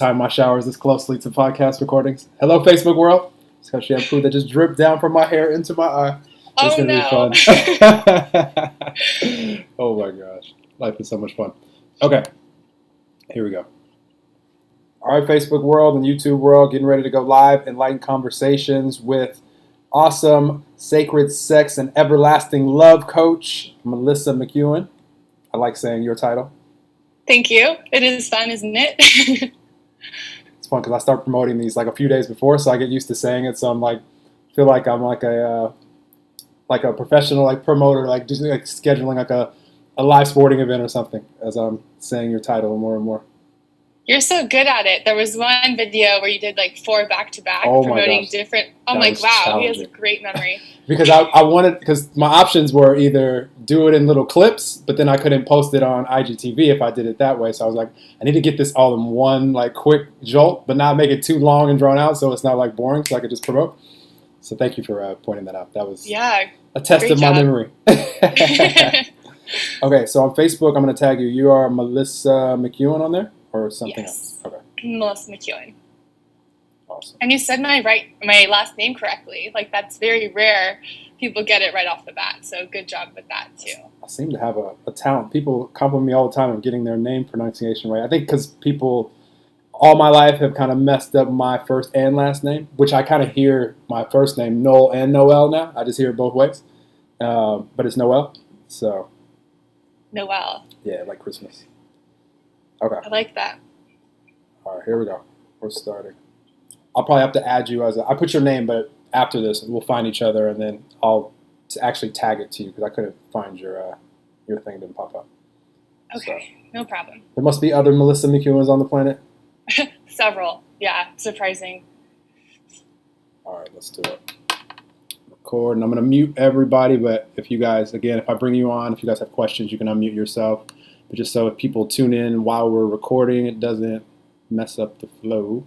Time my showers this closely to podcast recordings. Hello, Facebook world. It's got shampoo that just dripped down from my hair into my eye. It's Oh gonna be no. fun. Oh my gosh, life is so much fun. Okay, here we go. All right, Facebook world and YouTube world, getting ready to go live. Enlightened conversations with awesome sacred sex and everlasting love coach Melissa McEwen. I like saying your title. Thank you. It is fun, isn't it? It's fun because I start promoting these like a few days before, so I get used to saying it. So I'm like, feel like I'm like a professional like promoter, like just like scheduling like a live sporting event or something as I'm saying your title more and more. You're so good at it. There was one video where you did like 4 back-to-back promoting different. I'm like, wow, he has a great memory. Because I wanted, because my options were either do it in little clips, but then I couldn't post it on IGTV if I did it that way. So I was like, I need to get this all in one like quick jolt, but not make it too long and drawn out so it's not like boring, so I could just promote. So thank you for pointing that out. That was a test of my memory. Okay, so on Facebook, I'm going to tag you. You are Melissa McEwen on there? Or something else? Okay. Melissa McEwen. Awesome. And you said my last name correctly. Like, that's very rare. People get it right off the bat. So good job with that, too. I seem to have a talent. People compliment me all the time on getting their name pronunciation right. I think because people all my life have kind of messed up my first and last name, which I kind of hear my first name, Noel and Noel now. I just hear it both ways. But it's Noel. So. Noel. Yeah, like Christmas. Okay. I like that. All right, here we go. We're starting. I'll probably have to add you as I put your name, but after this, we'll find each other, and then I'll actually tag it to you because I couldn't find your thing didn't pop up. Okay, so, no problem. There must be other Melissa McEwens on the planet. Several, yeah, surprising. All right, let's do it. Record, and I'm going to mute everybody, but if you guys, again, if I bring you on, if you guys have questions, you can unmute yourself. But just so if people tune in while we're recording, it doesn't mess up the flow.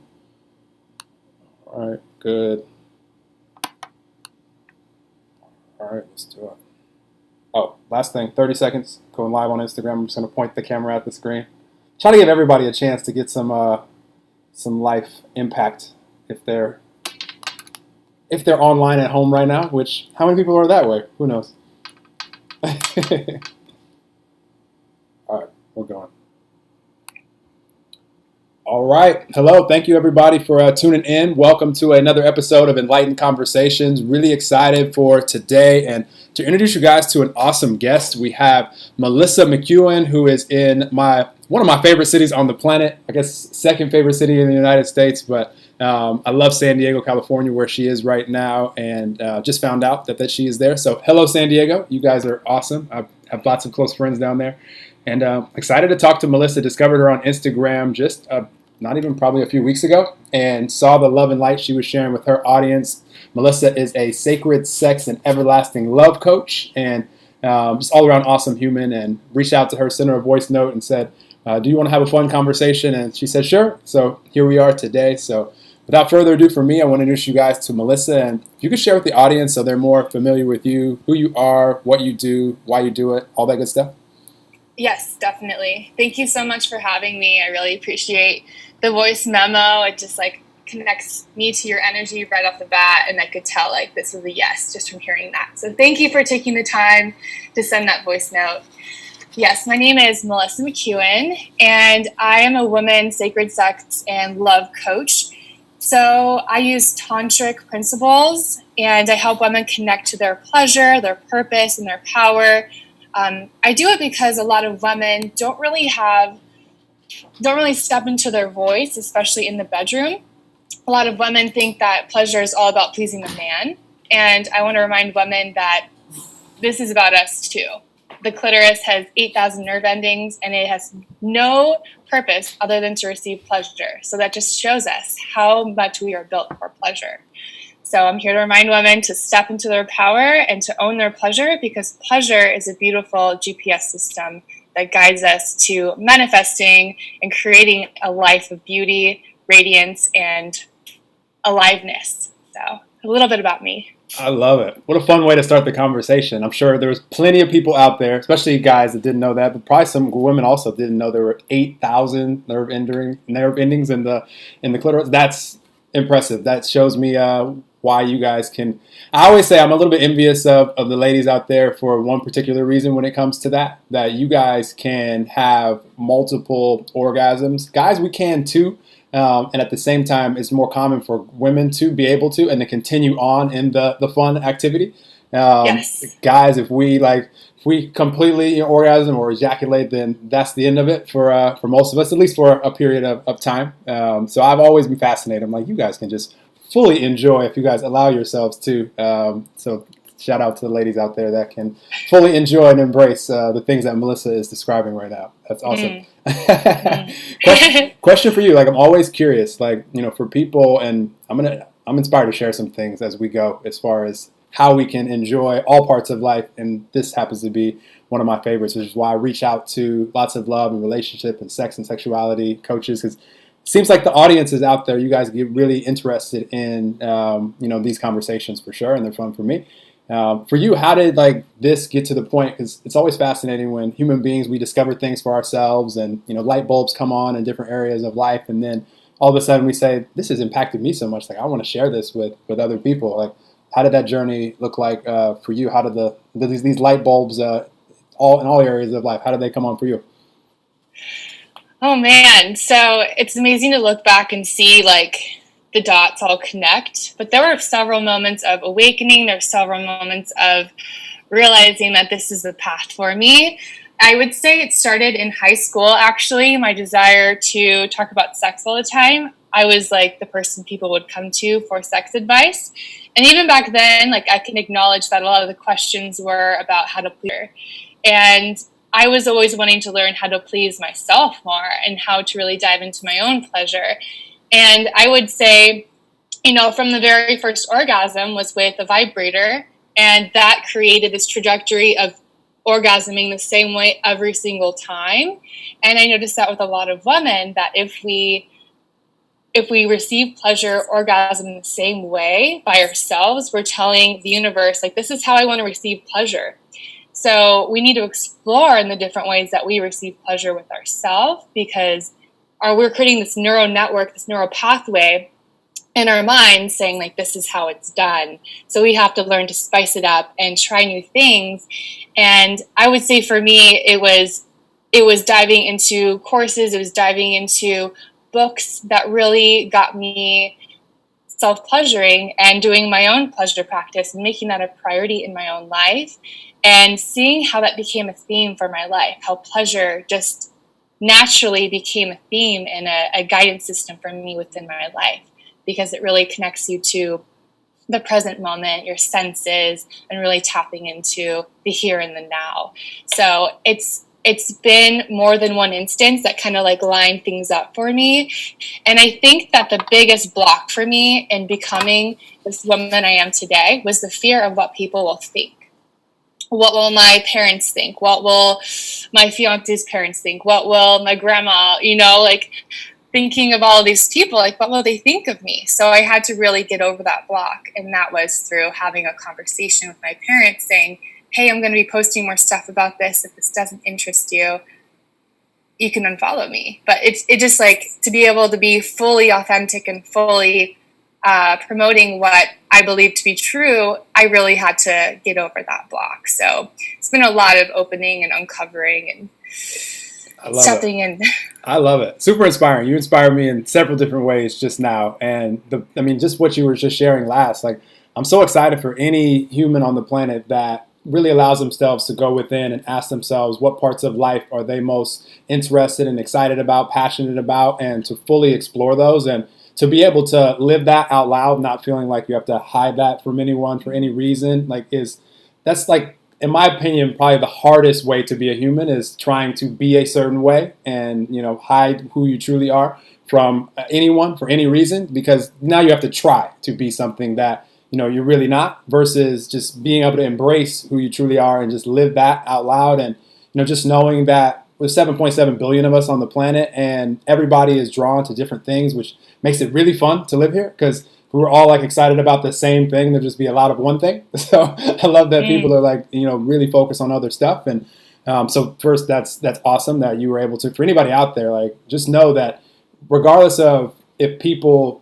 All right, good. All right, let's do it. Oh, last thing, 30 seconds, going live on Instagram. I'm just going to point the camera at the screen. Try to give everybody a chance to get some life impact if they're online at home right now, which how many people are that way? Who knows? All right, we're going. All right. Hello. Thank you, everybody, for tuning in. Welcome to another episode of Enlightened Conversations. Really excited for today and to introduce you guys to an awesome guest. We have Melissa McEwen, who is in one of my favorite cities on the planet, I guess second favorite city in the United States, but I love San Diego, California, where she is right now, and just found out that she is there. So hello, San Diego. You guys are awesome. I have lots of close friends down there. And excited to talk to Melissa. Discovered her on Instagram just not even probably a few weeks ago and saw the love and light she was sharing with her audience. Melissa is a sacred sex and everlasting love coach and just all around awesome human, and reached out to her, sent her a voice note and said, do you want to have a fun conversation? And she said, sure. So here we are today. So without further ado for me, I want to introduce you guys to Melissa. And if you could share with the audience so they're more familiar with you, who you are, what you do, why you do it, all that good stuff. Yes, definitely. Thank you so much for having me. I really appreciate the voice memo. It just like connects me to your energy right off the bat, and I could tell like this is a yes just from hearing that. So thank you for taking the time to send that voice note. Yes, my name is Melissa McEwen, and I am a woman sacred sex and love coach. So I use tantric principles, and I help women connect to their pleasure, their purpose, and their power. I do it because a lot of women don't really step into their voice, especially in the bedroom. A lot of women think that pleasure is all about pleasing the man. And I want to remind women that this is about us too. The clitoris has 8,000 nerve endings, and it has no purpose other than to receive pleasure. So that just shows us how much we are built for pleasure. So I'm here to remind women to step into their power and to own their pleasure, because pleasure is a beautiful GPS system that guides us to manifesting and creating a life of beauty, radiance, and aliveness. So a little bit about me. I love it. What a fun way to start the conversation. I'm sure there was plenty of people out there, especially guys that didn't know that, but probably some women also didn't know there were 8,000 nerve endings in the clitoris. That's impressive. That shows me why you guys can. I always say I'm a little bit envious of the ladies out there for one particular reason when it comes to that you guys can have multiple orgasms. Guys, we can too. And at the same time, it's more common for women to be able to and to continue on in the fun activity. Yes. Guys, if we completely orgasm or ejaculate, then that's the end of it for most of us, at least for a period of time. So I've always been fascinated. I'm like, you guys can just fully enjoy if you guys allow yourselves to. So shout out to the ladies out there that can fully enjoy and embrace the things that Melissa is describing right now. That's awesome. Question for you. Like, I'm always curious, like, for people, and I'm inspired to share some things as we go as far as how we can enjoy all parts of life. And this happens to be one of my favorites, which is why I reach out to lots of love and relationship and sex and sexuality coaches, because it seems like the audience is out there. You guys get really interested in, these conversations for sure. And they're fun for me. For you, how did this get to the point? Because it's always fascinating when human beings, we discover things for ourselves, and light bulbs come on in different areas of life, and then all of a sudden we say, this has impacted me so much, like I want to share this with other people. Like, how did that journey look like for you? How did these light bulbs all in all areas of life, how did they come on for you? Oh man, so it's amazing to look back and see the dots all connect. But there were several moments of awakening. There were several moments of realizing that this is the path for me. I would say it started in high school, actually, my desire to talk about sex all the time. I was the person people would come to for sex advice. And even back then, I can acknowledge that a lot of the questions were about how to please her. And I was always wanting to learn how to please myself more and how to really dive into my own pleasure. And I would say, from the very first orgasm was with a vibrator, and that created this trajectory of orgasming the same way every single time. And I noticed that with a lot of women, that if we receive pleasure, orgasm the same way by ourselves, we're telling the universe, this is how I want to receive pleasure. So we need to explore in the different ways that we receive pleasure with ourselves, because we're creating this neural network, this neural pathway in our minds saying this is how it's done. So we have to learn to spice it up and try new things. And I would say for me, it was diving into courses, it was diving into books that really got me self-pleasuring and doing my own pleasure practice and making that a priority in my own life, and seeing how that became a theme for my life, how pleasure just naturally became a theme and a guidance system for me within my life, because it really connects you to the present moment, your senses, and really tapping into the here and the now. So it's been more than one instance that kind of lined things up for me. And I think that the biggest block for me in becoming this woman I am today was the fear of what people will think. What will my parents think? What will my fiance's parents think? What will my grandma, thinking of all of these people, what will they think of me? So I had to really get over that block. And that was through having a conversation with my parents saying, hey, I'm going to be posting more stuff about this. If this doesn't interest you, you can unfollow me. But it just to be able to be fully authentic and fully promoting what I believe to be true, I really had to get over that block. So it's been a lot of opening and uncovering and stepping in. I love it. Super inspiring. You inspire me in several different ways just now. And just what you were just sharing last, I'm so excited for any human on the planet that really allows themselves to go within and ask themselves what parts of life are they most interested and excited about, passionate about, and to fully explore those, and to be able to live that out loud, not feeling like you have to hide that from anyone for any reason. That's in my opinion, probably the hardest way to be a human, is trying to be a certain way and, hide who you truly are from anyone for any reason, because now you have to try to be something that, you're really not, versus just being able to embrace who you truly are and just live that out loud. And, just knowing that there's 7.7 billion of us on the planet, and everybody is drawn to different things, which makes it really fun to live here, because we were all like excited about the same thing, there'd just be a lot of one thing. So I love that people are like, really focus on other stuff. And so first, that's awesome that you were able to. For anybody out there, like just know that regardless of if people,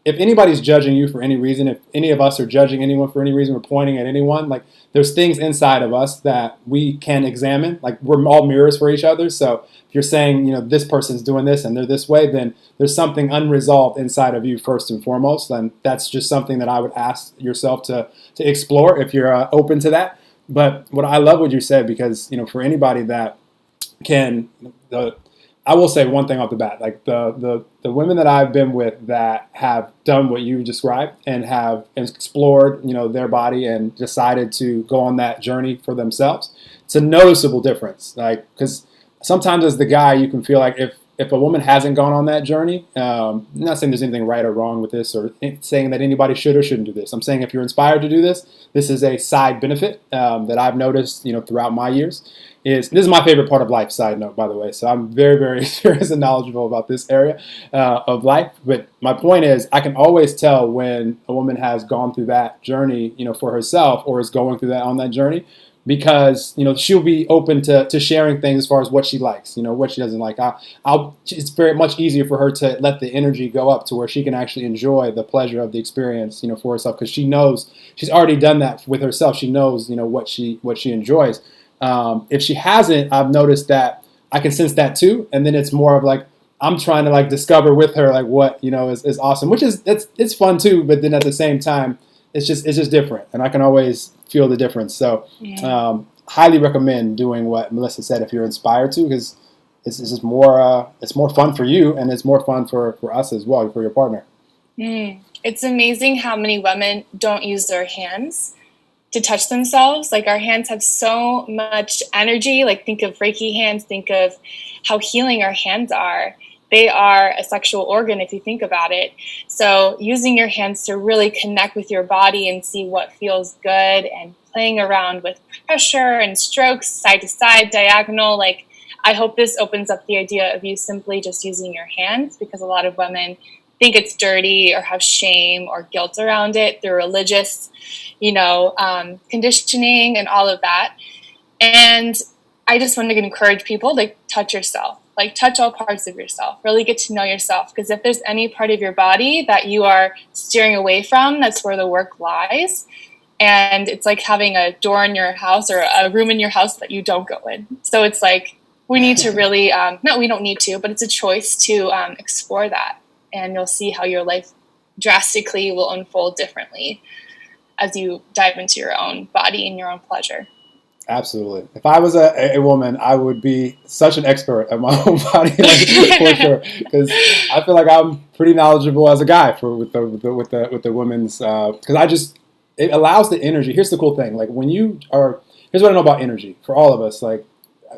if anybody's judging you for any reason, if any of us are judging anyone for any reason, we're pointing at anyone, like there's things inside of us that we can examine. Like we're all mirrors for each other. So if you're saying, this person's doing this and they're this way, then there's something unresolved inside of you first and foremost. And that's just something that I would ask yourself to explore if you're open to that. But I love what you said, because, for anybody that can, I will say one thing off the bat, like the women that I've been with that have done what you described and have explored, their body and decided to go on that journey for themselves, it's a noticeable difference. Like, because sometimes as the guy, you can feel like if a woman hasn't gone on that journey, I'm not saying there's anything right or wrong with this or saying that anybody should or shouldn't do this. I'm saying if you're inspired to do this, this is a side benefit that I've noticed, throughout my years. This is my favorite part of life, side note, by the way. So I'm very, very serious and knowledgeable about this area of life. But my point is, I can always tell when a woman has gone through that journey, for herself, or is going through that on that journey, because she'll be open to sharing things as far as what she likes, what she doesn't like. It's very much easier for her to let the energy go up to where she can actually enjoy the pleasure of the experience, for herself, because she knows she's already done that with herself. She knows, what she enjoys. If she hasn't, I've noticed that I can sense that too, and then it's more of like I'm trying to like discover with her like what is awesome, which is it's fun too. But then at the same time, it's just different, and I can always feel the difference. So, highly recommend doing what Melissa said if you're inspired to, because it's just more it's more fun for you, and it's more fun for us as well, for your partner. It's amazing how many women don't use their hands to touch themselves. Like our hands have so much energy. Like think of Reiki hands, think of how healing our hands are. They are a sexual organ if you think about it. So using your hands to really connect with your body and see what feels good, and playing around with pressure and strokes, side to side, diagonal. Like I hope this opens up the idea of you simply just using your hands, because a lot of women think it's dirty or have shame or guilt around it through religious, conditioning and all of that. And I just want to encourage people to touch yourself, like touch all parts of yourself, really get to know yourself. Because if there's any part of your body that you are steering away from, that's where the work lies. And it's like having a door in your house or a room in your house that you don't go in. So it's like we need to really, we don't need to, but it's a choice to explore that. And you'll see how your life drastically will unfold differently as you dive into your own body and your own pleasure. Absolutely. If I was a woman, I would be such an expert at my own body, for sure. Because I feel like I'm pretty knowledgeable as a guy with the women's. Because it allows the energy. Here's the cool thing. Like here's what I know about energy for all of us. Like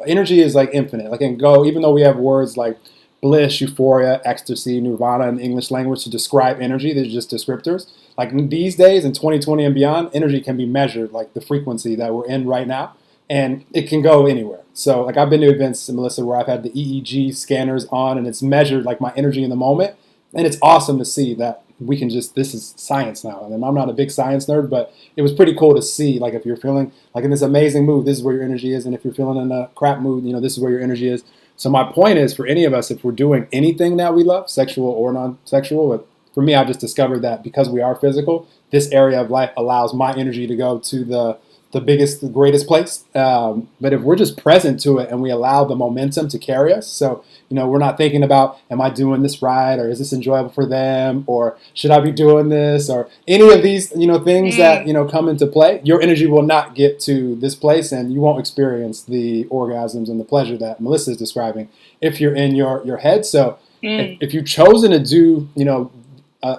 energy is like infinite. Like even though we have words like bliss, euphoria, ecstasy, nirvana in the English language to describe energy, they're just descriptors. Like these days in 2020 and beyond, energy can be measured, like the frequency that we're in right now, and it can go anywhere. So like I've been to events, Melissa, where I've had the EEG scanners on, and it's measured like my energy in the moment, and it's awesome to see that we can this is science now. And I'm not a big science nerd, but it was pretty cool to see, like if you're feeling like in this amazing mood, this is where your energy is, and if you're feeling in a crap mood, this is where your energy is. So my point is, for any of us, if we're doing anything that we love, sexual or non-sexual, but for me, I've just discovered that because we are physical, this area of life allows my energy to go to the biggest, the greatest place. But if we're just present to it and we allow the momentum to carry us, so we're not thinking about, am I doing this right, or is this enjoyable for them, or should I be doing this, or any of these things that come into play, your energy will not get to this place, and you won't experience the orgasms and the pleasure that Melissa is describing if you're in your head. So if you've chosen to do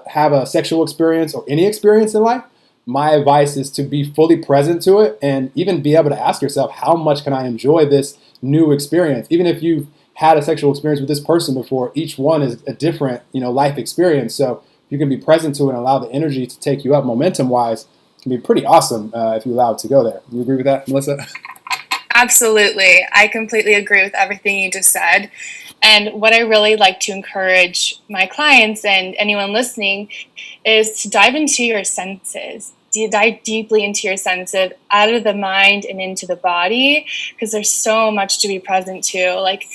have a sexual experience or any experience in life, my advice is to be fully present to it, and even be able to ask yourself, how much can I enjoy this new experience? Even if you've had a sexual experience with this person before, each one is a different, life experience. So you can be present to it and allow the energy to take you up momentum-wise. It can be pretty awesome if you allow it to go there. You agree with that, Melissa? Absolutely. I completely agree with everything you just said. And what I really like to encourage my clients and anyone listening is to dive into your senses. Dive deeply into your senses, out of the mind and into the body, because there's so much to be present to. Like,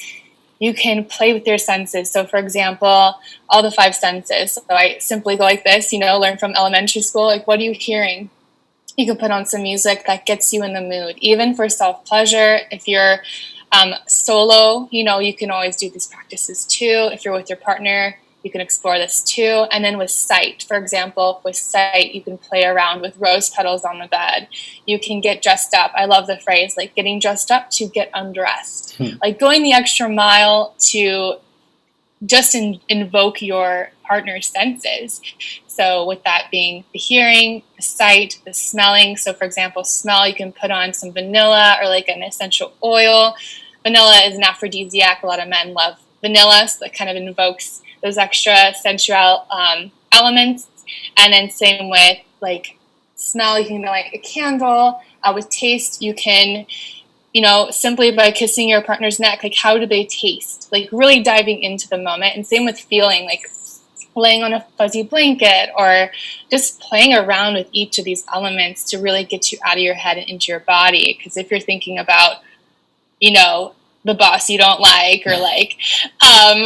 you can play with your senses. So, for example, all the 5 senses. So I simply go like this, learn from elementary school. Like, what are you hearing? You can put on some music that gets you in the mood, even for self-pleasure. If you're solo, you can always do these practices too. If you're with your partner, you can explore this too. And then with sight, for example, with sight, you can play around with rose petals on the bed. You can get dressed up. I love the phrase, like getting dressed up to get undressed. Like going the extra mile to just invoke your partner's senses. So with that being the hearing, the sight, the smelling. So for example, smell, you can put on some vanilla or like an essential oil. Vanilla is an aphrodisiac. A lot of men love vanilla, so that kind of invokes those extra sensual elements. And then same with like smell, you can light a candle. With taste, you can, simply by kissing your partner's neck, like how do they taste? Like really diving into the moment. And same with feeling, like laying on a fuzzy blanket or just playing around with each of these elements to really get you out of your head and into your body. Because if you're thinking about, the boss you don't like, or like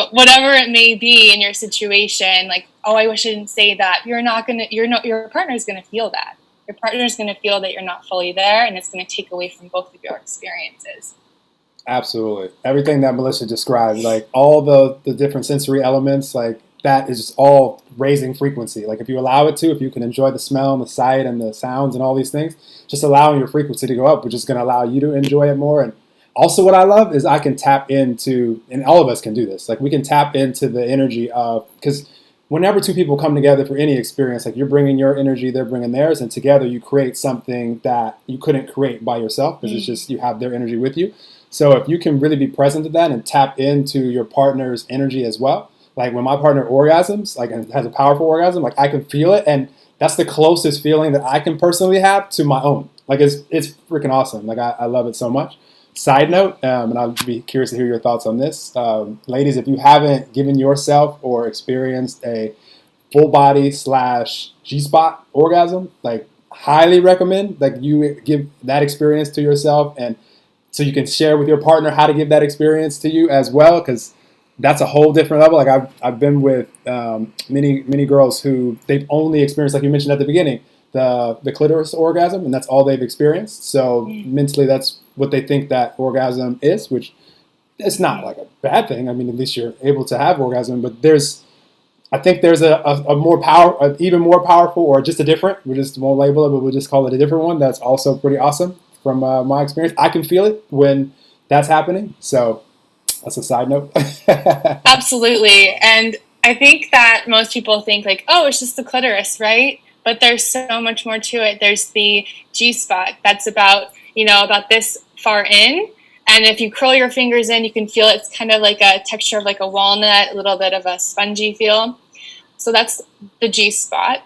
whatever it may be in your situation, like, oh, I wish I didn't say that. Your partner's gonna feel that. Your partner's gonna feel that you're not fully there, and it's gonna take away from both of your experiences. Absolutely. Everything that Melissa described, like all the different sensory elements, like that is just all raising frequency. Like if you allow it to, if you can enjoy the smell and the sight and the sounds and all these things, just allowing your frequency to go up, which is going to allow you to enjoy it more. And also what I love is I can tap into, and all of us can do this, like we can tap into the energy of, because whenever 2 people come together for any experience, like you're bringing your energy, they're bringing theirs, and together you create something that you couldn't create by yourself, because it's just you have their energy with you. So if you can really be present to that and tap into your partner's energy as well, like when my partner orgasms, like has a powerful orgasm, like I can feel it, and that's the closest feeling that I can personally have to my own. Like it's freaking awesome. Like I love it so much. Side note, and I'd be curious to hear your thoughts on this. Ladies, if you haven't given yourself or experienced a full body / G-spot orgasm, like highly recommend like you give that experience to yourself, and so you can share with your partner how to give that experience to you as well, because that's a whole different level. Like I've been with many girls who they've only experienced, like you mentioned at the beginning, the clitoris orgasm, and that's all they've experienced. So mentally, that's what they think that orgasm is, which it's not like a bad thing. I mean, at least you're able to have orgasm, but I think there's a more even more powerful, or just a different, we just won't label it, but we'll just call it a different one. That's also pretty awesome from my experience. I can feel it when that's happening. So that's a side note. Absolutely. And I think that most people think like, oh, it's just the clitoris, right? But there's so much more to it. There's the G-spot. That's about this far in. And if you curl your fingers in, you can feel it's kind of like a texture of like a walnut, a little bit of a spongy feel. So that's the G-spot.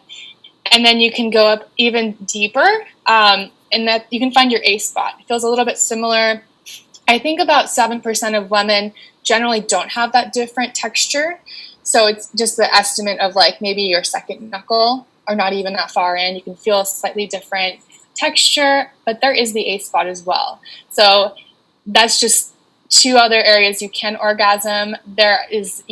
And then you can go up even deeper, and that you can find your A-spot. It feels a little bit similar. I think about 7% of women generally don't have that different texture. So it's just the estimate of like maybe your second knuckle, or not even that far in. You can feel a slightly different texture, but there is the A-spot as well. So that's just 2 other areas you can orgasm. There is,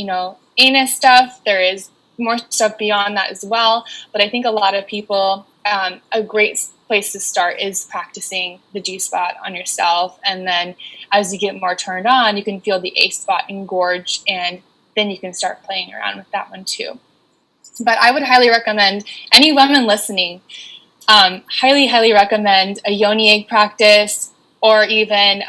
anus stuff. There is more stuff beyond that as well. But I think a lot of people, a great place to start is practicing the G-spot on yourself. And then as you get more turned on, you can feel the A-spot engorge, and then you can start playing around with that one too. But I would highly recommend any women listening, highly recommend a yoni egg practice, or even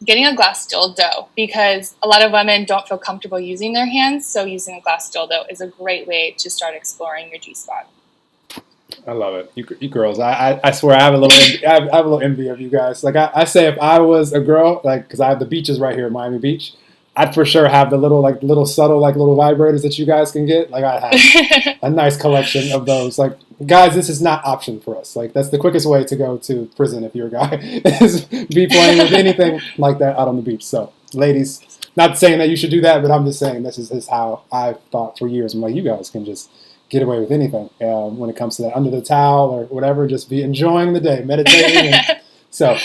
getting a glass dildo, because a lot of women don't feel comfortable using their hands. So using a glass dildo is a great way to start exploring your G-spot. I love it. You girls, I swear I have a little envy of you guys. Like I say, if I was a girl, like, because I have the beaches right here at Miami Beach, I'd for sure have the little subtle, like little vibrators that you guys can get. Like I have a nice collection of those. Like, guys, this is not option for us. Like that's the quickest way to go to prison if you're a guy, is be playing with anything like that out on the beach. So ladies, Not saying that you should do that, but I'm just saying this is how I've thought for years. I'm like, you guys can just get away with anything when it comes to that under the towel or whatever. Just be enjoying the day, meditating. And so,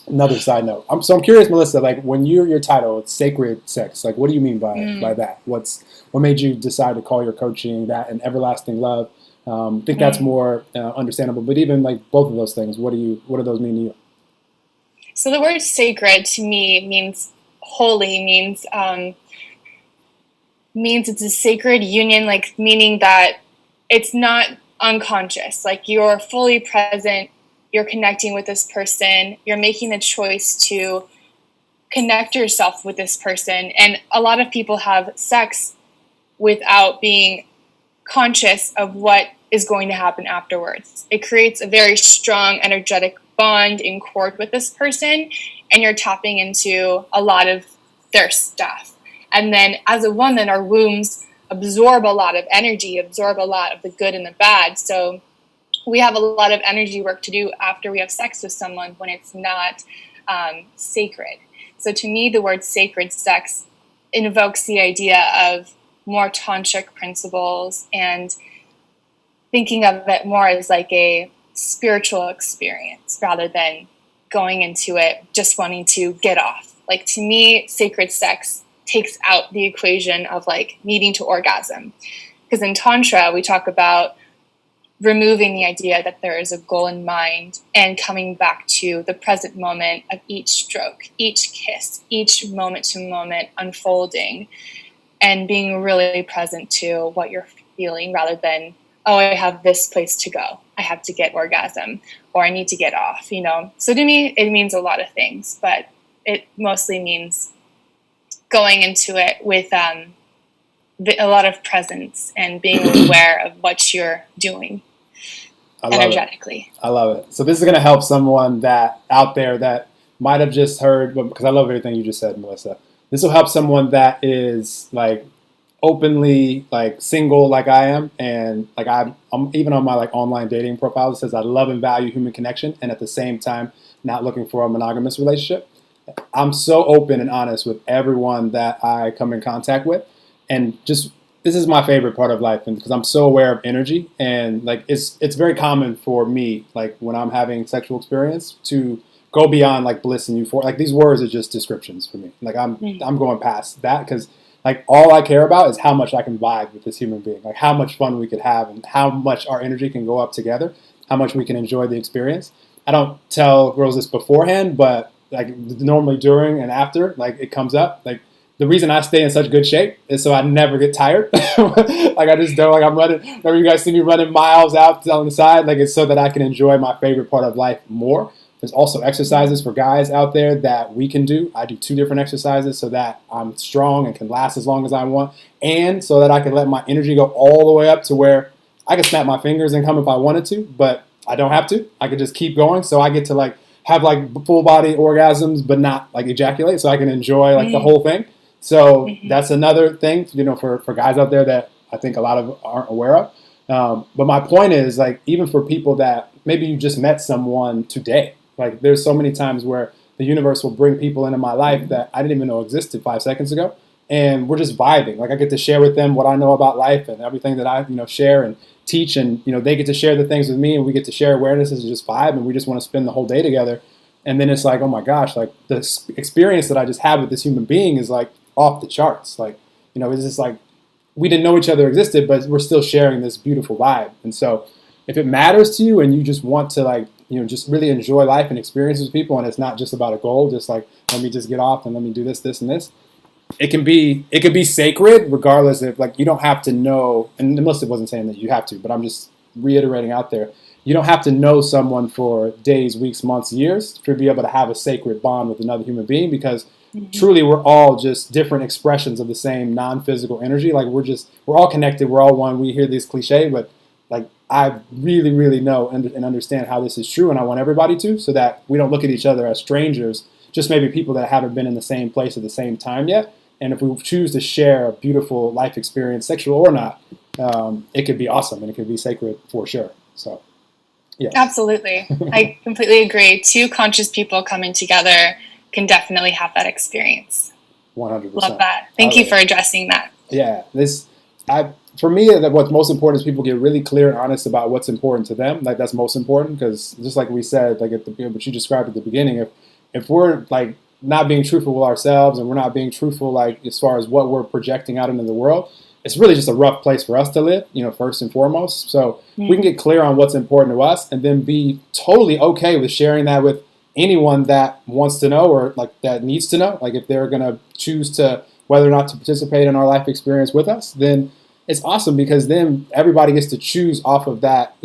another side note. I'm curious, Melissa. Like when your title, it's sacred sex. Like, what do you mean by that? What made you decide to call your coaching that and everlasting love? I think that's more understandable. But even like both of those things, what do those mean to you? So the word sacred to me means holy, means it's a sacred union, like meaning that it's not unconscious. Like you're fully present, you're connecting with this person, you're making the choice to connect yourself with this person. And a lot of people have sex without being conscious of what is going to happen afterwards. It creates a very strong energetic bond in chord with this person, and you're tapping into a lot of their stuff. And then as a woman, our wombs absorb a lot of energy, absorb a lot of the good and the bad. So we have a lot of energy work to do after we have sex with someone when it's not sacred. So to me, the word sacred sex invokes the idea of more tantric principles and thinking of it more as like a spiritual experience rather than going into it just wanting to get off. Like to me, sacred sex takes out the equation of like needing to orgasm. Because in Tantra, we talk about removing the idea that there is a goal in mind and coming back to the present moment of each stroke, each kiss, each moment to moment unfolding, and being really present to what you're feeling rather than, oh, I have this place to go. I have to get orgasm or I need to get off, you know? So to me, it means a lot of things, but it mostly means going into it with a lot of presence and being aware of what you're doing energetically. I love it. So this is going to help someone that out there that might have just heard, because I love everything you just said, Melissa. This will help someone that is like openly like single like I am, and like I'm even on my like online dating profile, it says I love and value human connection, and at the same time not looking for a monogamous relationship. I'm so open and honest with everyone that I come in contact with, and just this is my favorite part of life, and because I'm so aware of energy, and like it's very common for me, like when I'm having sexual experience, to go beyond like bliss and euphoria. Like these words are just descriptions for me. Like I'm going past that because like all I care about is how much I can vibe with this human being, like how much fun we could have, and how much our energy can go up together, how much we can enjoy the experience. I don't tell girls this beforehand, but like normally during and after, like it comes up. Like the reason I stay in such good shape is so I never get tired. Like I just don't, like I'm running, whenever you guys see me running miles out on the side, like it's so that I can enjoy my favorite part of life more. There's also exercises for guys out there that we can do. I do 2 different exercises so that I'm strong and can last as long as I want, and so that I can let my energy go all the way up to where I can snap my fingers and come if I wanted to, but I don't have to. I could just keep going, so I get to like have like full body orgasms, but not like ejaculate, so I can enjoy like the whole thing. So that's another thing, you know, for guys out there that I think a lot of aren't aware of. But my point is, like, even for people that maybe you just met someone today, like there's so many times where the universe will bring people into my life that I didn't even know existed 5 seconds ago, and we're just vibing. Like I get to share with them what I know about life and everything that I, you know, share and teach, and you know they get to share the things with me, and we get to share awarenesses and just vibe, and we just want to spend the whole day together. And then it's like, oh my gosh, like the experience that I just had with this human being is like off the charts. Like, you know, it's just like we didn't know each other existed, but we're still sharing this beautiful vibe. And so if it matters to you and you just want to like, you know, just really enjoy life and experiences with people, and it's not just about a goal, just like let me just get off and let me do this, this, and this. It can be sacred regardless of like you don't have to know, and Melissa wasn't saying that you have to, but I'm just reiterating out there. You don't have to know someone for days, weeks, months, years to be able to have a sacred bond with another human being, because truly we're all just different expressions of the same non-physical energy. Like we're all connected, we're all one. We hear this cliche, but like I really, really know and understand how this is true, and I want everybody to, so that we don't look at each other as strangers, just maybe people that haven't been in the same place at the same time yet. And if we choose to share a beautiful life experience, sexual or not, it could be awesome and it could be sacred for sure. So, yeah. Absolutely. I completely agree. 2 conscious people coming together can definitely have that experience. Love 100%. that. Thank you for addressing that. Yeah, for me, what's most important is people get really clear and honest about what's important to them. Like that's most important because just like we said, like what you described at the beginning, if we're like not being truthful with ourselves and we're not being truthful like as far as what we're projecting out into the world, it's really just a rough place for us to live, first and foremost. So we can get clear on what's important to us and then be totally okay with sharing that with anyone that wants to know or like that needs to know. Like if they're going to choose to whether or not to participate in our life experience with us, then it's awesome because then everybody gets to choose off of that,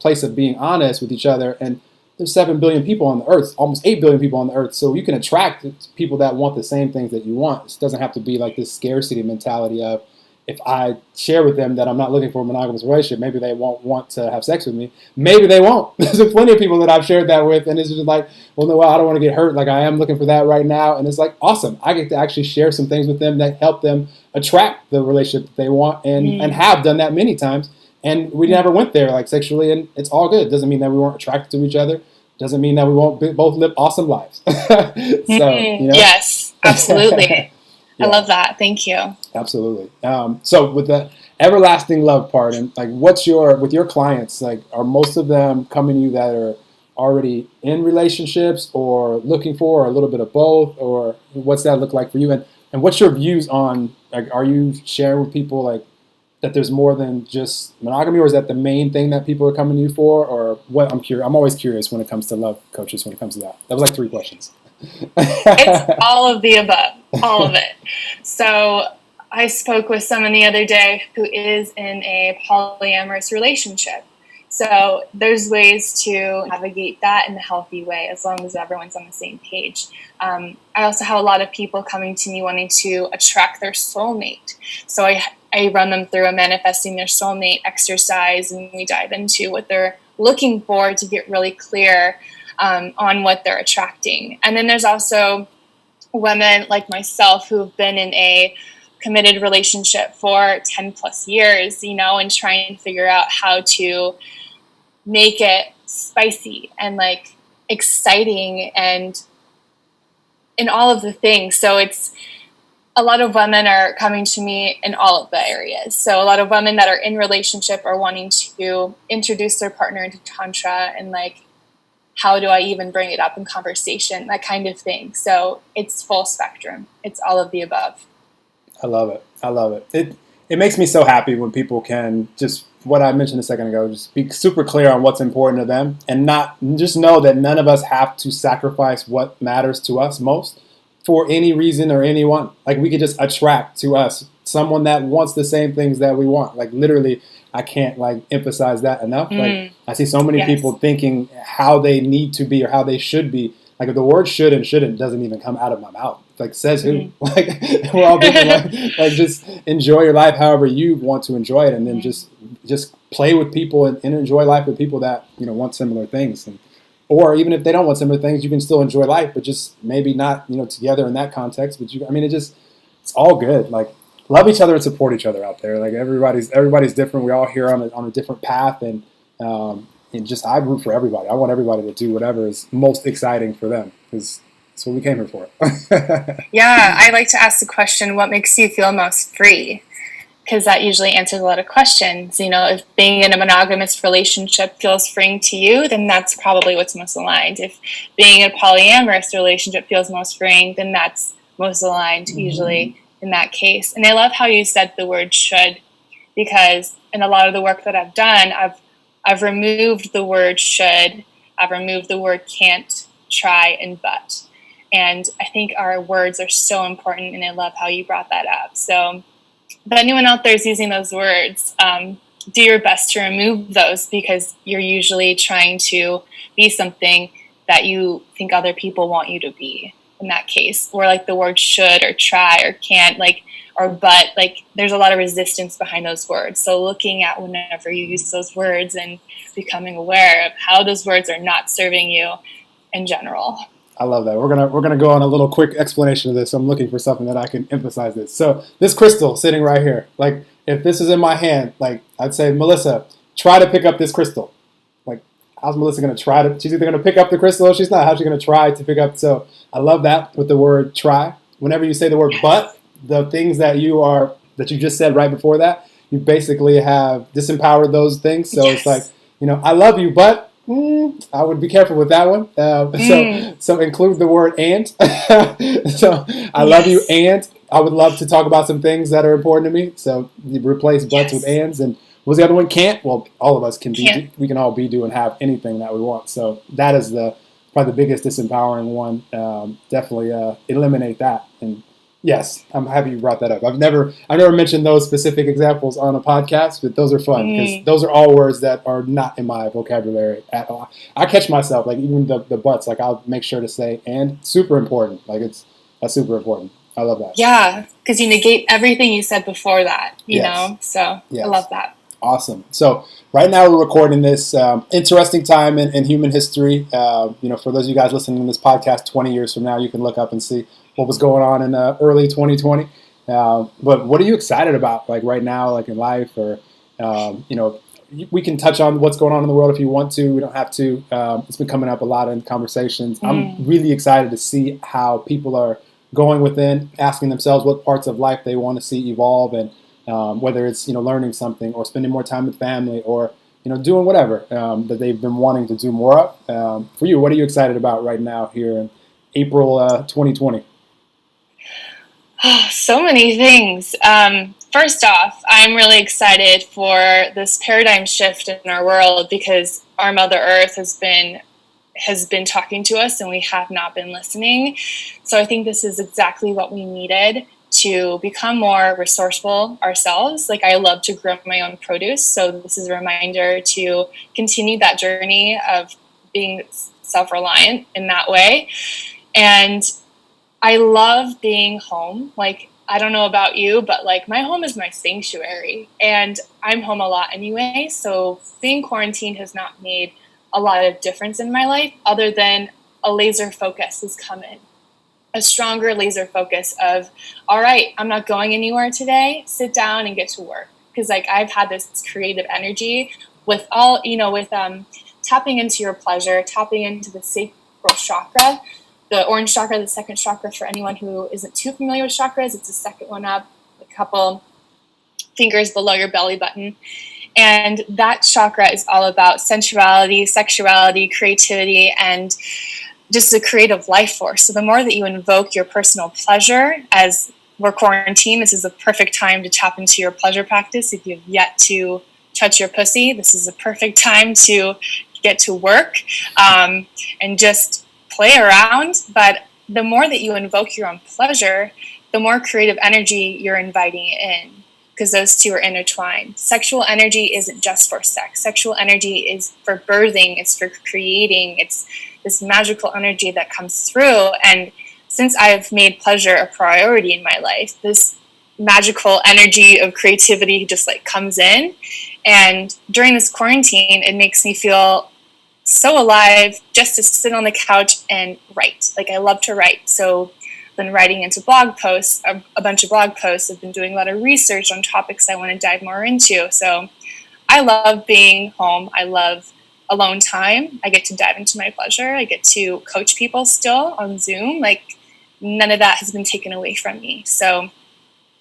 place of being honest with each other. And there's 7 billion people on the earth, almost 8 billion people on the earth. So you can attract people that want the same things that you want. It doesn't have to be like this scarcity mentality of if I share with them that I'm not looking for a monogamous relationship, maybe they won't want to have sex with me. Maybe they won't. There's plenty of people that I've shared that with, and it's just like, well, no, I don't want to get hurt. Like I am looking for that right now, and it's like awesome. I get to actually share some things with them that help them attract the relationship that they want, and have done that many times. And we never went there like sexually, and it's all good. Doesn't mean that we weren't attracted to each other. Doesn't mean that we won't both live awesome lives. Yes, absolutely. Yeah. I love that. Thank you. Absolutely. So with the everlasting love part, and like, with your clients, like, are most of them coming to you that are already in relationships or looking for, or a little bit of both, or what's that look like for you? And what's your views on, like, are you sharing with people like that there's more than just monogamy, or is that the main thing that people are coming to you for, or what? I'm curious. I'm always curious when it comes to love coaches. When it comes to that, that was like 3 questions. It's all of the above, all of it. So I spoke with someone the other day who is in a polyamorous relationship. So there's ways to navigate that in a healthy way as long as everyone's on the same page. I also have a lot of people coming to me wanting to attract their soulmate. So I run them through a manifesting their soulmate exercise, and we dive into what they're looking for to get really clear on what they're attracting. And then there's also women like myself who've been in a committed relationship for 10 plus years, and trying to figure out how to make it spicy and like exciting and in all of the things. So it's a lot of women are coming to me in all of the areas. So a lot of women that are in relationship are wanting to introduce their partner into Tantra, and like, how do I even bring it up in conversation, that kind of thing. So it's full spectrum. It's all of the above. I love it. I love it. It makes me so happy when people can just, what I mentioned a second ago, just be super clear on what's important to them, and not just know that none of us have to sacrifice what matters to us most for any reason or anyone. Like, we could just attract to us someone that wants the same things that we want. Like, literally, I can't like emphasize that enough. Like, I see so many people thinking how they need to be or how they should be. Like, if the word should and shouldn't doesn't even come out of my mouth. Like, says who? Like, we're all thinking like just enjoy your life however you want to enjoy it, and then just play with people and enjoy life with people that want similar things. Or even if they don't want similar things, you can still enjoy life, but just maybe not together in that context. But it's all good. Like, love each other and support each other out there. Like, everybody's different. We're all here on a different path, and I root for everybody. I want everybody to do whatever is most exciting for them, because that's what we came here for. Yeah, I like to ask the question, what makes you feel most free? Because that usually answers a lot of questions. If being in a monogamous relationship feels freeing to you, then that's probably what's most aligned. If being in a polyamorous relationship feels most freeing, then that's most aligned, usually, in that case. And I love how you said the word should, because in a lot of the work that I've done, I've removed the word should, I've removed the word can't, try, and but. And I think our words are so important, and I love how you brought that up. So if anyone out there is using those words, do your best to remove those, because you're usually trying to be something that you think other people want you to be in that case. Or like the word should or try or can't, like, or but, like, there's a lot of resistance behind those words. So looking at whenever you use those words and becoming aware of how those words are not serving you in general. I love that. We're gonna go on a little quick explanation of this. I'm looking for something that I can emphasize this. So this crystal sitting right here, like, if this is in my hand, like, I'd say, Melissa, try to pick up this crystal. Like, how's Melissa gonna try to? She's either gonna pick up the crystal or she's not. How's she gonna try to pick up? So I love that with the word try, whenever you say the word but, the things that you just said right before that, you basically have disempowered those things. So it's like, I love you, but I would be careful with that one. So include the word and. So I love you, and I would love to talk about some things that are important to me. So you replace buts with ands. And what's the other one? Can't. Well, all of us can be. We can all be, do, and have anything that we want. So that is probably the biggest disempowering one. Definitely eliminate that. And yes, I'm happy you brought that up. I've never mentioned those specific examples on a podcast, but those are fun because those are all words that are not in my vocabulary at all. I catch myself, like even the buts, like I'll make sure to say and super important. Like that's super important. I love that. Yeah, because you negate everything you said before that, you know? So I love that. Awesome. So right now we're recording this interesting time in human history. For those of you guys listening to this podcast 20 years from now, you can look up and see what was going on in early 2020. But what are you excited about, like right now, like in life, or we can touch on what's going on in the world if you want to. We don't have to. It's been coming up a lot in conversations. I'm really excited to see how people are going within, asking themselves what parts of life they want to see evolve, and whether it's learning something or spending more time with family or doing whatever that they've been wanting to do more of. For you, what are you excited about right now here in April 2020? Oh, so many things. First off, I'm really excited for this paradigm shift in our world because our Mother Earth has been talking to us and we have not been listening. So I think this is exactly what we needed to become more resourceful ourselves. Like I love to grow my own produce. So this is a reminder to continue that journey of being self-reliant in that way. And I love being home. Like, I don't know about you, but like my home is my sanctuary and I'm home a lot anyway. So being quarantined has not made a lot of difference in my life other than a laser focus has come in. A stronger laser focus of, all right, I'm not going anywhere today. Sit down and get to work. Because like I've had this creative energy with tapping into your pleasure, tapping into the sacral chakra, the orange chakra, the second chakra. For anyone who isn't too familiar with chakras, it's the second one up, a couple fingers below your belly button. And that chakra is all about sensuality, sexuality, creativity, and just a creative life force. So the more that you invoke your personal pleasure, as we're quarantined, this is a perfect time to tap into your pleasure practice. If you've yet to touch your pussy, this is a perfect time to get to work and just play around. But the more that you invoke your own pleasure, the more creative energy you're inviting in, because those two are intertwined. Sexual energy isn't just for sex. Sexual energy is for birthing. It's for creating. It's this magical energy that comes through. And since I've made pleasure a priority in my life, this magical energy of creativity just like comes in. And during this quarantine, it makes me feel so alive just to sit on the couch and write. Like I love to write. So I've been writing into blog posts, a bunch of blog posts. I've been doing a lot of research on topics I want to dive more into. So I love being home. I love alone time. I get to dive into my pleasure. I get to coach people still on Zoom. Like none of that has been taken away from me. So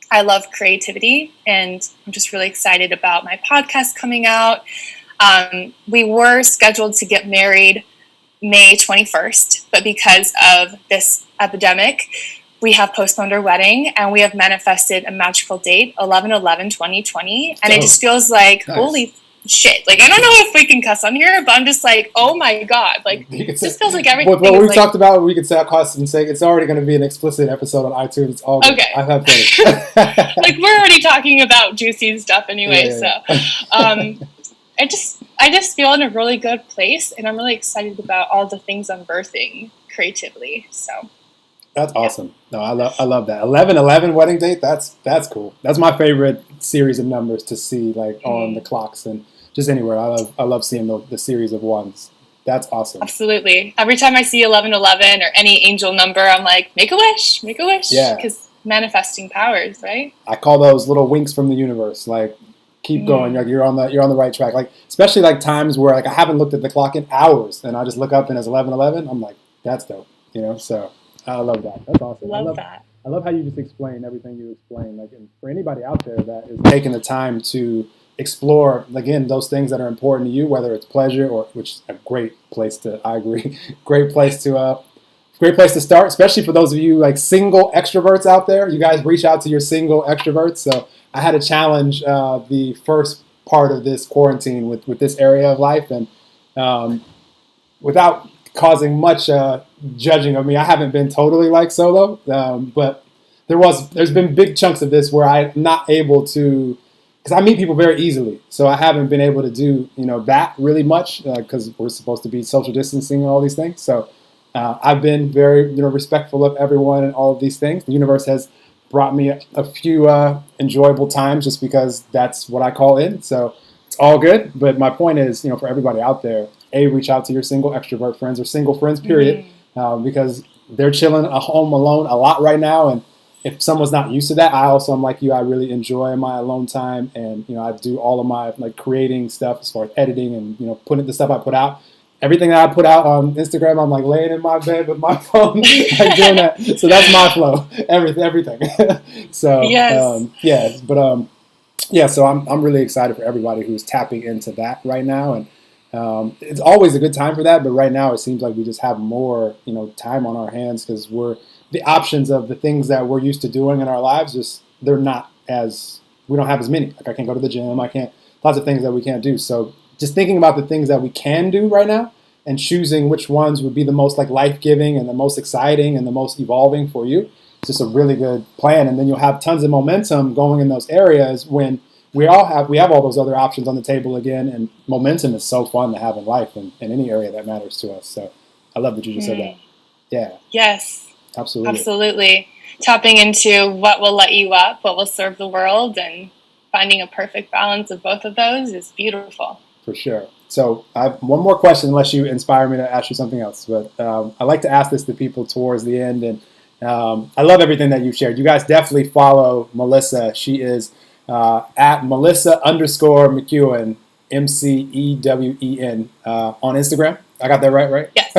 I love creativity, and I'm just really excited about my podcast coming out. We were scheduled to get married May 21st, but because of this epidemic, we have postponed our wedding and we have manifested a magical date, 11/11/2020. And it just feels like, holy shit. Like, I don't know if we can cuss on here, but I'm just like, oh my God. Like, it just feels like everything. What we talked about, we could say our cuss and say it's already going to be an explicit episode on iTunes. It's all good. Okay. I've had plenty. Like, we're already talking about juicy stuff anyway. I just feel in a really good place, and I'm really excited about all the things I'm birthing creatively. So that's awesome. No, I love that 11/11 wedding date. That's cool. That's my favorite series of numbers to see, like on the clocks and just anywhere. I love seeing the series of ones. That's awesome. Absolutely. Every time I see 11/11 or any angel number, I'm like, make a wish, make a wish. Yeah. Because manifesting powers, right? I call those little winks from the universe. Like, keep going. Like you're on the right track. Like, especially like times where like I haven't looked at the clock in hours, and I just look up and it's 11:11. I'm like, that's dope. So I love that. That's awesome. Love that. I love how you just explain everything you explain. Like, and for anybody out there that is taking the time to explore, again, those things that are important to you, whether it's pleasure or, which is a great place to, I agree, great place to, great place to start, especially for those of you like single extroverts out there. You guys reach out to your single extroverts. So I had a challenge the first part of this quarantine with this area of life, and um, without causing much judging of me, I haven't been totally like solo, but there's been big chunks of this where I'm not able to, because I meet people very easily, so I haven't been able to do that really much because we're supposed to be social distancing and all these things. So I've been very respectful of everyone and all of these things. The universe has brought me a few enjoyable times just because that's what I call in. So it's all good. But my point is, for everybody out there, reach out to your single extrovert friends or single friends, period, because they're chilling at home alone a lot right now. And if someone's not used to that, I also am like you. I really enjoy my alone time, and I do all of my like creating stuff as far as editing and putting the stuff I put out. Everything that I put out on Instagram, I'm like laying in my bed with my phone, like doing that. So that's my flow. Everything. So Yes. yeah, but yeah. So I'm really excited for everybody who's tapping into that right now, and it's always a good time for that. But right now, it seems like we just have more time on our hands because the options of the things that we're used to doing in our lives just they're not as we don't have as many. Like I can't go to the gym. I can't lots of things that we can't do. So just thinking about the things that we can do right now and choosing which ones would be the most like life-giving and the most exciting and the most evolving for you. It's just a really good plan, and then you'll have tons of momentum going in those areas when we have all those other options on the table again. And momentum is so fun to have in life and in any area that matters to us. So I love that you just said that. Yeah. Yes. Absolutely. Absolutely. Tapping into what will let you up, what will serve the world, and finding a perfect balance of both of those is beautiful. For sure. So I have one more question, unless you inspire me to ask you something else. But I like to ask this to people towards the end, and I love everything that you've shared. You guys definitely follow Melissa. She is at Melissa_McEwen, MCEWEN on Instagram. I got that right? Yes.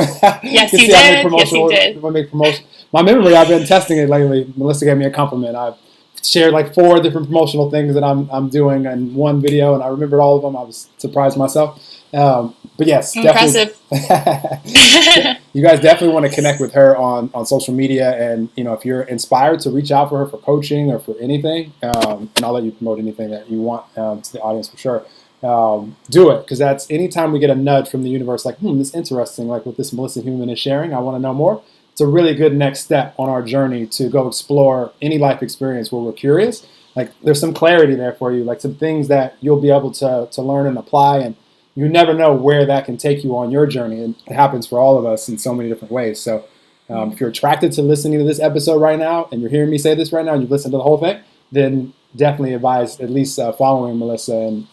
Yes, you see, did. I make promotional, Yes, you did. I make promotion. My memory, I've been testing it lately. Melissa gave me a compliment. I've shared like 4 different promotional things that I'm doing in one video, and I remembered all of them. I was surprised myself. But yes, impressive. Definitely. You guys definitely want to connect with her on social media, and if you're inspired to reach out for her for coaching or for anything, and I'll let you promote anything that you want to the audience for sure. Do it, because that's anytime we get a nudge from the universe, like, this is interesting, like what this Melissa Human is sharing. I want to know more. It's a really good next step on our journey to go explore any life experience where we're curious. Like there's some clarity there for you, like some things that you'll be able to learn and apply, and you never know where that can take you on your journey. And it happens for all of us in so many different ways. So if you're attracted to listening to this episode right now, and you're hearing me say this right now, and you've listened to the whole thing, then definitely advise at least following Melissa and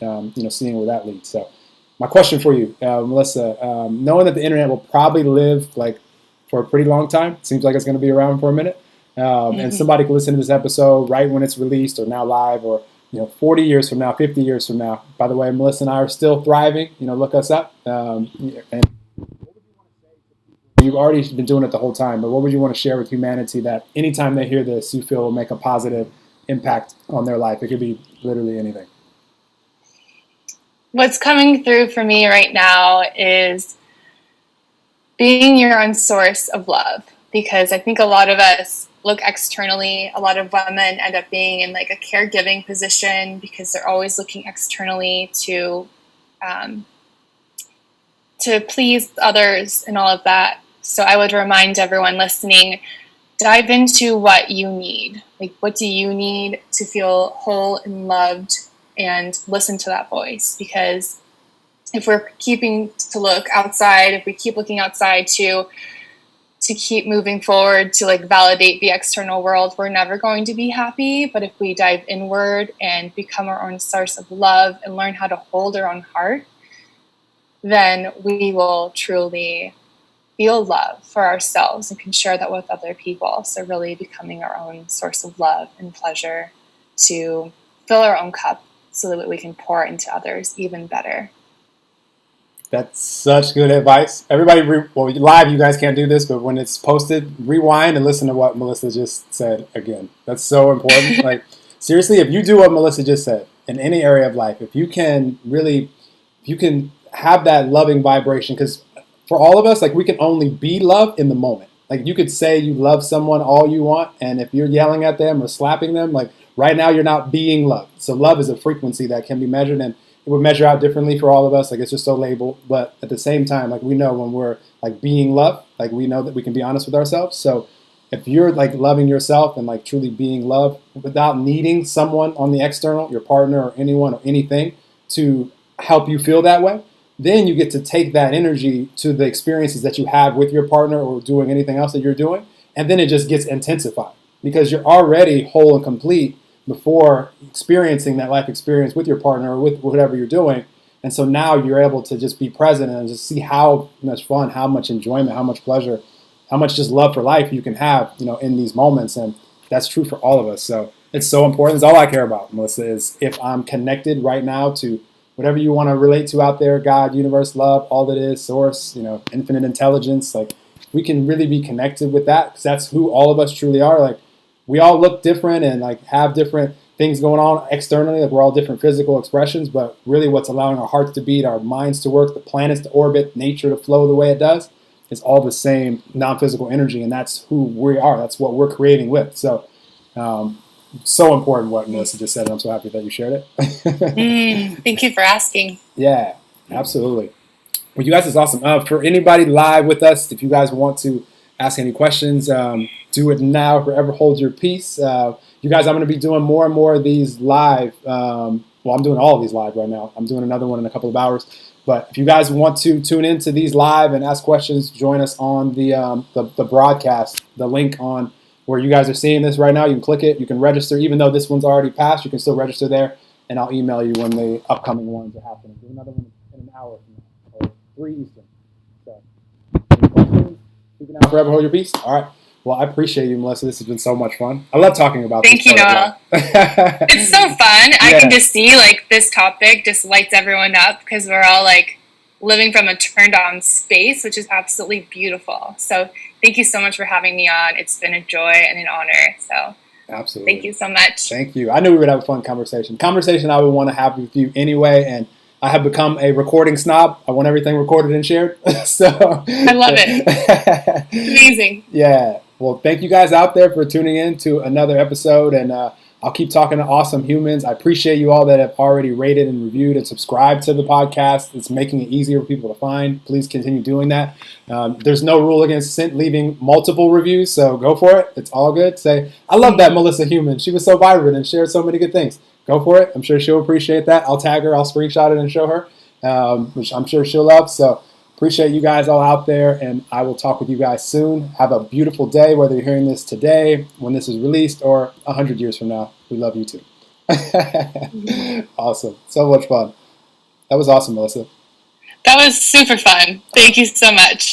seeing where that leads. So my question for you, Melissa, knowing that the internet will probably live like for a pretty long time. It seems like it's going to be around for a minute. And somebody can listen to this episode right when it's released or now live or 40 years from now, 50 years from now. By the way, Melissa and I are still thriving. Look us up. And you've already been doing it the whole time, but what would you want to share with humanity that anytime they hear this, you feel will make a positive impact on their life? It could be literally anything. What's coming through for me right now is being your own source of love, because I think a lot of us look externally. A lot of women end up being in like a caregiving position because they're always looking externally to please others and all of that. So I would remind everyone listening, dive into what you need. Like, what do you need to feel whole and loved, and listen to that voice. Because if we're keeping to look outside, if we keep looking outside to keep moving forward, to like validate the external world, we're never going to be happy. But if we dive inward and become our own source of love and learn how to hold our own heart, then we will truly feel love for ourselves and can share that with other people. So really becoming our own source of love and pleasure to fill our own cup so that we can pour into others even better. That's such good advice. Everybody, well, live, you guys can't do this, but when it's posted, rewind and listen to what Melissa just said again. That's so important. Like, seriously, if you do what Melissa just said in any area of life, if you can really, if you can have that loving vibration, because for all of us, like, we can only be love in the moment. Like, you could say you love someone all you want, and if you're yelling at them or slapping them, like, right now you're not being loved. So love is a frequency that can be measured, and it would measure out differently for all of us. Like, it's just so labeled, but at the same time, like, we know when we're like being loved, like, we know that we can be honest with ourselves. So if you're like loving yourself and like truly being loved without needing someone on the external, your partner or anyone or anything, to help you feel that way, then you get to take that energy to the experiences that you have with your partner or doing anything else that you're doing, and then it just gets intensified because you're already whole and complete before experiencing that life experience with your partner or with whatever you're doing. And so now you're able to just be present and just see how much fun, how much enjoyment, how much pleasure, how much just love for life you can have, in these moments. And that's true for all of us. So it's so important. It's all I care about, Melissa, is if I'm connected right now to whatever you want to relate to out there, God, universe, love, all that is, source, infinite intelligence, like, we can really be connected with that because that's who all of us truly are. Like, we all look different and like have different things going on externally. Like, we're all different physical expressions, but really what's allowing our hearts to beat, our minds to work, the planets to orbit, nature to flow the way it does, is all the same non-physical energy, and that's who we are. That's what we're creating with. So, so important what Melissa just said, and I'm so happy that you shared it. Thank you for asking. Yeah, absolutely. Well, you guys, is awesome. For anybody live with us, if you guys want to ask any questions, do it now. Forever hold your peace. You guys, I'm going to be doing more and more of these live. Well, I'm doing all of these live right now. I'm doing another one in a couple of hours. But if you guys want to tune into these live and ask questions, join us on the broadcast. The link on where you guys are seeing this right now, you can click it. You can register. Even though this one's already passed, you can still register there. And I'll email you when the upcoming ones are happening. Do another one in an hour from now, or 3 Eastern. So, any questions? Keeping out forever, hold your peace. All right. Well, I appreciate you, Melissa. This has been so much fun. I love talking about this. Thank you, Noah. It's so fun. Yeah. I can just see like this topic just lights everyone up because we're all like living from a turned on space, which is absolutely beautiful. So thank you so much for having me on. It's been a joy and an honor. So absolutely. Thank you so much. Thank you. I knew we would have a fun conversation. Conversation I would want to have with you anyway, and I have become a recording snob. I want everything recorded and shared. So I love it. Amazing. Yeah. Well, thank you guys out there for tuning in to another episode, and I'll keep talking to awesome humans. I appreciate you all that have already rated and reviewed and subscribed to the podcast. It's making it easier for people to find. Please continue doing that. There's no rule against leaving multiple reviews, so go for it. It's all good. Say, I love that Melissa human. She was so vibrant and shared so many good things. Go for it. I'm sure she'll appreciate that. I'll tag her. I'll screenshot it and show her, which I'm sure she'll love. So appreciate you guys all out there, and I will talk with you guys soon. Have a beautiful day, whether you're hearing this today, when this is released, or 100 years from now. We love you too. Awesome. So much fun. That was awesome, Melissa. That was super fun. Thank you so much.